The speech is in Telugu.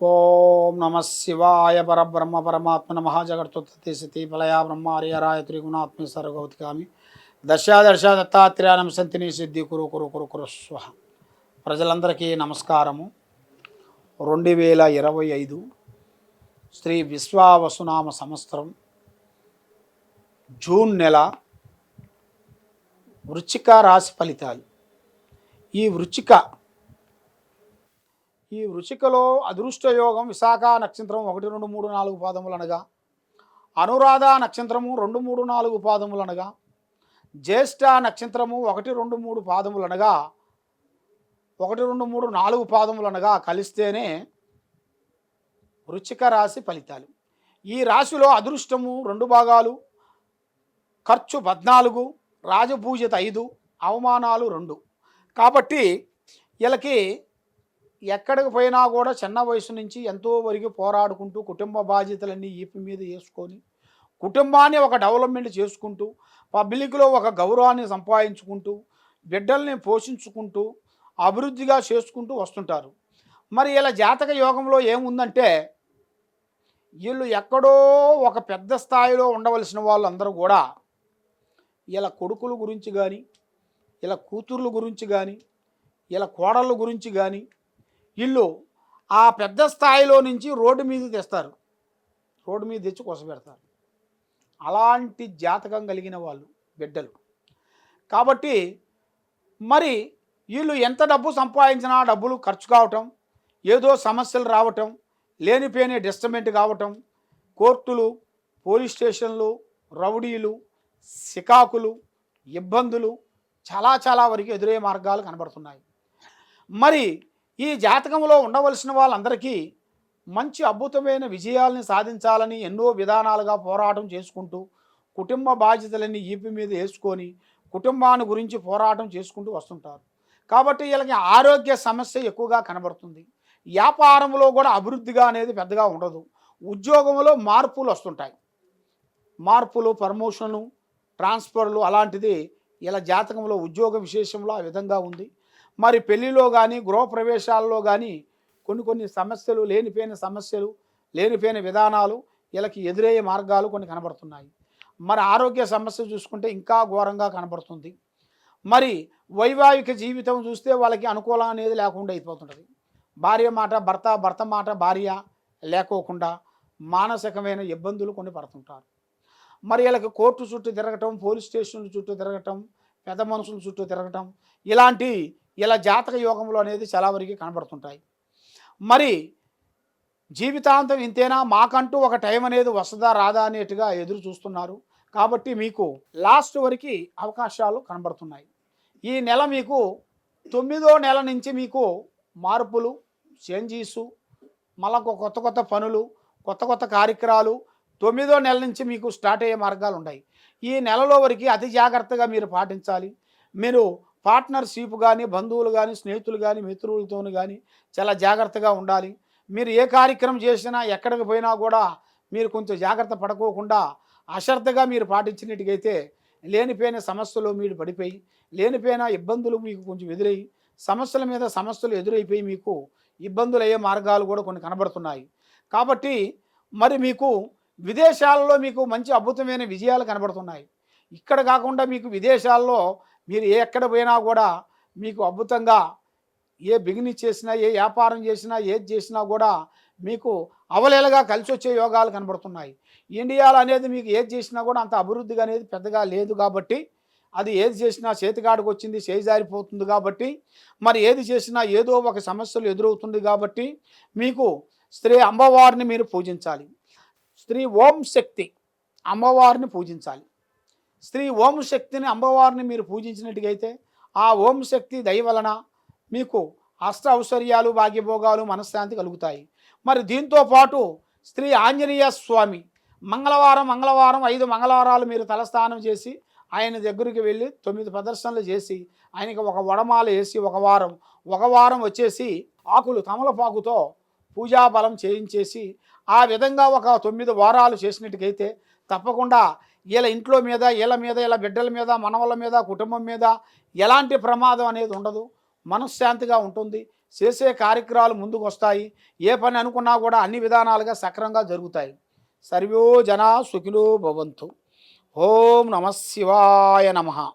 ఓం నమ శివాయ పరబ్రహ్మ పరమాత్మన మహాజగత్తుత్పత్తి స్థితి ఫలయా బ్రహ్మార్యరాయ త్రిగుణాత్మ సర్వగౌతికామి దశ దత్తాత్రేయానం సంతిని సిద్ధి కురు కురు కురు కురు స్వహ. ప్రజలందరికీ నమస్కారము. 2025 శ్రీ విశ్వావసునామ సంవత్సరం జూన్ నెల వృశ్చిక రాశి ఫలితాలు. ఈ వృశ్చికలో అదృష్టయోగం విశాఖ నక్షత్రం 1, 2, 3, 4 పాదములు అనగా, అనురాధ నక్షత్రము 2, 3, 4 పాదములు అనగా, జ్యేష్ఠ నక్షత్రము 1, 2, 3 పాదములు అనగా 1, 2, 3, 4 పాదములు అనగా కలిస్తేనే వృశ్చిక రాశి ఫలితాలు. ఈ రాశిలో అదృష్టము 2 భాగాలు, ఖర్చు 14, రాజపూజిత 5, అవమానాలు 2. కాబట్టి వీళ్ళకి ఎక్కడికి పోయినా కూడా చిన్న వయసు నుంచి ఎంతో వరకు పోరాడుకుంటూ కుటుంబ బాధ్యతలన్నీ ఈపి మీద వేసుకొని కుటుంబాన్ని ఒక డెవలప్మెంట్ చేసుకుంటూ పబ్లిక్లో ఒక గౌరవాన్ని సంపాదించుకుంటూ బిడ్డల్ని పోషించుకుంటూ అభివృద్ధిగా చేసుకుంటూ వస్తుంటారు. మరి ఇలా జాతక యోగంలో ఏముందంటే వీళ్ళు ఎక్కడో ఒక పెద్ద స్థాయిలో ఉండవలసిన వాళ్ళందరూ కూడా ఇలా కొడుకుల గురించి కానీ, ఇలా కూతుర్ల గురించి కానీ, ఇలా కోడళ్ళ గురించి కానీ వీళ్ళు ఆ పెద్ద స్థాయిలో నుంచి రోడ్డు మీద తెస్తారు, రోడ్డు మీద తెచ్చి కొసపెడతారు. అలాంటి జాతకం కలిగిన వాళ్ళు బిడ్డలు. కాబట్టి మరి వీళ్ళు ఎంత డబ్బు సంపాదించినా డబ్బులు ఖర్చు కావటం, ఏదో సమస్యలు రావటం, లేనిపోయిన డిస్టర్బెంట్ కావటం, కోర్టులు, పోలీస్ స్టేషన్లు, రౌడీలు, సికాకులు, ఇబ్బందులు చాలా వరకు ఎదురయ్యే మార్గాలు కనబడుతున్నాయి. మరి ఈ జాతకంలో ఉండవలసిన వాళ్ళందరికీ మంచి అద్భుతమైన విజయాల్ని సాధించాలని ఎన్నో విధానాలుగా పోరాటం చేసుకుంటూ కుటుంబ బాధ్యతలన్నీ ఈపి మీద వేసుకొని కుటుంబాన్ని గురించి పోరాటం చేసుకుంటూ వస్తుంటారు. కాబట్టి వీళ్ళకి ఆరోగ్య సమస్య ఎక్కువగా కనబడుతుంది. వ్యాపారంలో కూడా అభివృద్ధిగా అనేది పెద్దగా ఉండదు. ఉద్యోగంలో మార్పులు వస్తుంటాయి. మార్పులు, ప్రమోషన్లు, ట్రాన్స్ఫర్లు అలాంటిది ఇలా జాతకంలో ఉద్యోగ విశేషంలో ఆ విధంగా ఉంది. మరి పెళ్లిలో కానీ గృహప్రవేశాల్లో కానీ కొన్ని సమస్యలు, లేనిపోయిన సమస్యలు, లేనిపోయిన విధానాలు వీళ్ళకి ఎదురయ్యే మార్గాలు కొన్ని కనబడుతున్నాయి. మరి ఆరోగ్య సమస్య చూసుకుంటే ఇంకా ఘోరంగా కనబడుతుంది. మరి వైవాహిక జీవితం చూస్తే వాళ్ళకి అనుకూలం అనేది లేకుండా అయిపోతుంటుంది. భార్య మాట భర్త, భర్త మాట భార్య లేకోకుండా మానసికమైన ఇబ్బందులు కొన్ని పడుతుంటారు. మరి వీళ్ళకి కోర్టు చుట్టూ తిరగటం, పోలీస్ స్టేషన్ల చుట్టూ తిరగటం, పెద్ద మనుషుల చుట్టూ తిరగటం ఇలాంటి ఇలా జాతక యోగంలో అనేది చాలా వరకు కనబడుతుంటాయి. మరి జీవితాంతం ఇంతేనా, మాకంటూ ఒక టైం అనేది వస్తుందా రాదా అనేట్టుగా ఎదురు చూస్తున్నారు. కాబట్టి మీకు లాస్ట్ వరకు అవకాశాలు కనబడుతున్నాయి. ఈ నెల మీకు 9వ నెల నుంచి మీకు మార్పులు, చేంజీసు, మళ్ళా కొత్త పనులు, కొత్త కార్యక్రమాలు 9వ నెల నుంచి మీకు స్టార్ట్ అయ్యే మార్గాలు ఉన్నాయి. ఈ నెలలో వరకు అతి జాగ్రత్తగా మీరు పాటించాలి. మీరు పార్ట్నర్షిప్ కానీ, బంధువులు కానీ, స్నేహితులు కానీ, మిత్రులతో కానీ చాలా జాగ్రత్తగా ఉండాలి. మీరు ఏ కార్యక్రమం చేసినా ఎక్కడికి పోయినా కూడా మీరు కొంచెం జాగ్రత్త పడుకోకుండా అశ్రద్ధగా మీరు పాటించినట్టుగైతే లేనిపోయిన సమస్యలు మీరు పడిపోయి, లేనిపోయిన ఇబ్బందులు మీకు కొంచెం ఎదురయ్యి, సమస్యల మీద సమస్యలు ఎదురైపోయి మీకు ఇబ్బందులు అయ్యే మార్గాలు కూడా కొన్ని కనబడుతున్నాయి. కాబట్టి మరి మీకు విదేశాలలో మీకు మంచి అద్భుతమైన విజయాలు కనబడుతున్నాయి. ఇక్కడ కాకుండా మీకు విదేశాల్లో మీరు ఎక్కడ పోయినా కూడా మీకు అద్భుతంగా ఏ బిజినెస్ చేసినా, ఏ వ్యాపారం చేసినా, ఏది చేసినా కూడా మీకు అవలేలగా కలిసి వచ్చే యోగాలు కనబడుతున్నాయి. ఇండియాలో అనేది మీకు ఏది చేసినా కూడా అంత అభివృద్ధిగా అనేది పెద్దగా లేదు. కాబట్టి అది ఏది చేసినా చేతికాడికి వచ్చింది, చేజారిపోతుంది. కాబట్టి మరి ఏది చేసినా ఏదో ఒక సమస్యలు ఎదురవుతుంది. కాబట్టి మీకు స్త్రీ అమ్మవారిని మీరు పూజించాలి. స్త్రీ ఓం శక్తి అమ్మవారిని పూజించాలి. స్త్రీ ఓం శక్తిని అమ్మవారిని మీరు పూజించినట్టుగైతే ఆ ఓం శక్తి దయ వలన మీకు అష్ట ఐశ్వర్యాలు, భాగ్యభోగాలు, మనశ్శాంతి కలుగుతాయి. మరి దీంతో పాటు స్త్రీ ఆంజనేయ స్వామి మంగళవారం 5 మంగళవారాలు మీరు తలస్నానం చేసి ఆయన దగ్గరికి వెళ్ళి 9 ప్రదర్శనలు చేసి ఆయనకి ఒక వడమాల వేసి ఒక వారం వచ్చేసి ఆకులు తమలపాకుతో పూజాబలం చేయించేసి ఆ విధంగా ఒక 9 వారాలు చేసినట్టుకైతే తప్పకుండా వీళ్ళ ఇంట్లో మీద, వీళ్ళ బిడ్డల మీద, మనవళ్ళ మీద, కుటుంబం మీద ఎలాంటి ప్రమాదం అనేది ఉండదు. మనశ్శాంతిగా ఉంటుంది. చేసే కార్యక్రమాలు ముందుకు వస్తాయి. ఏ పని అనుకున్నా కూడా అన్ని విధానాలుగా సక్రమంగా జరుగుతాయి. సర్వో జనా సుఖినో భవంతు. ఓం నమ శివాయ నమ.